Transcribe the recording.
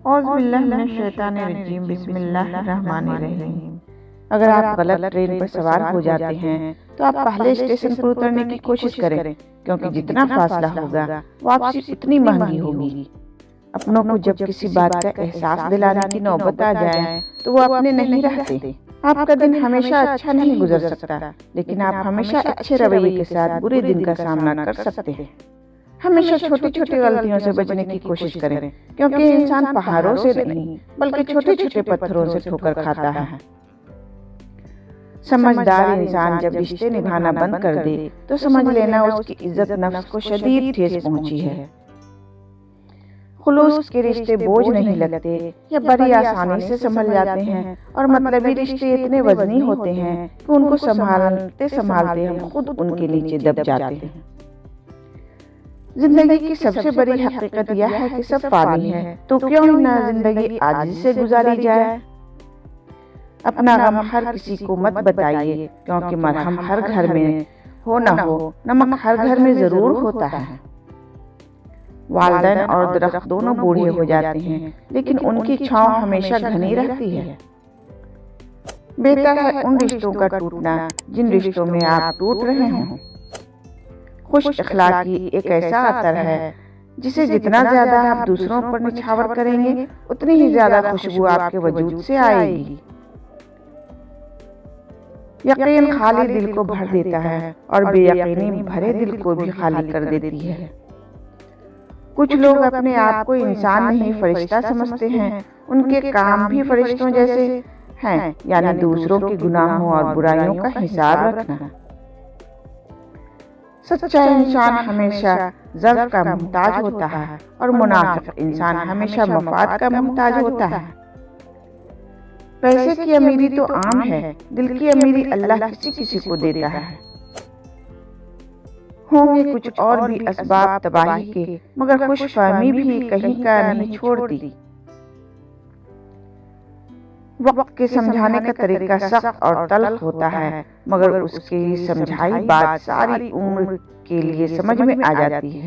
اعوذ باللہ من الشیطان الرجیم، بسم اللہ الرحمن الرحیم۔ اگر آپ غلط ٹرین پر سوار ہو جاتے ہیں تو آپ پہلے اسٹیشن پر اترنے کی کوشش کریں، کیونکہ جتنا فاصلہ ہوگا واپسی اتنی مہنگی ہوگی۔ اپنوں کو جب کسی بات کا احساس دلانے کی نوبت آ جائے تو وہ اپنے نہیں رہتے۔ آپ کا دن ہمیشہ اچھا نہیں گزر سکتا، لیکن آپ ہمیشہ اچھے رویے کے ساتھ برے دن کا سامنا کر سکتے ہیں۔ ہمیشہ چھوٹی چھوٹی غلطیوں سے بچنے کی کوشش کریں، کیونکہ انسان پہاڑوں سے نہیں بلکہ چھوٹے چھوٹے پتھروں سے ٹھوکر کھاتا ہے۔ سمجھدار انسان جب رشتے نبھانا بند کر دے تو سمجھ لینا اس کی عزت نفس کو شدید ٹھیس پہنچی ہے۔ خلوص کے رشتے بوجھ نہیں لگتے، یہ بڑی آسانی سے سنبھل جاتے ہیں، اور مطلبی رشتے اتنے وزنی ہوتے ہیں کہ ان کو سنبھالتے سنبھالتے ہم خود ان کے نیچے دب جاتے ہیں۔ زندگی کی سب سے بڑی حقیقت یہ ہے کہ سب فانی ہے، تو کیوں نہ زندگی عاجزی سے گزاری جائے۔ اپنا غم ہر کسی کو مت بتائیے، کیونکہ مرہم ہر گھر میں ہو نہ ہو، نمک ہر گھر میں ضرور ہوتا ہے۔ والدین اور درخت دونوں بوڑھے ہو جاتے ہیں، لیکن ان کی چھاؤں ہمیشہ گھنی رہتی ہے۔ بہتر ہے ان رشتوں کا ٹوٹنا جن رشتوں میں آپ ٹوٹ رہے ہوں۔ خوش اخلاقی ایک ایسا عطر ہے جسے جتنا زیادہ آپ دوسروں پر نچھاور کریں گے اتنی ہی زیادہ خوشبو آپ کے وجود سے آئے گی۔ یقین خالی دل کو بھر دیتا ہے اور بے یقینی بھرے دل کو بھی خالی کر دیتی ہے۔ کچھ لوگ اپنے آپ کو انسان نہیں فرشتہ سمجھتے ہیں، ان کے کام بھی فرشتوں جیسے ہیں، یعنی دوسروں کے گناہوں اور برائیوں کا حساب رکھنا۔ سچا انسان ہمیشہ ظرف کا محتاج ہوتا ہے، اور منافق انسان ہمیشہ مفاد کا محتاج ہوتا ہے۔ پیسے کی امیری تو عام ہے، دل کی امیری اللہ کسی کسی کو دیتا ہے۔ ہوں گے کچھ اور بھی اسباب تباہی کے، مگر خوش فہمی بھی کہیں کا نہیں چھوڑتی۔ وقت کے سمجھانے کا طریقہ سخت اور تلخ ہوتا ہے، مگر اس کی سمجھائی بات ساری عمر کے لیے سمجھ میں آ جاتی ہے۔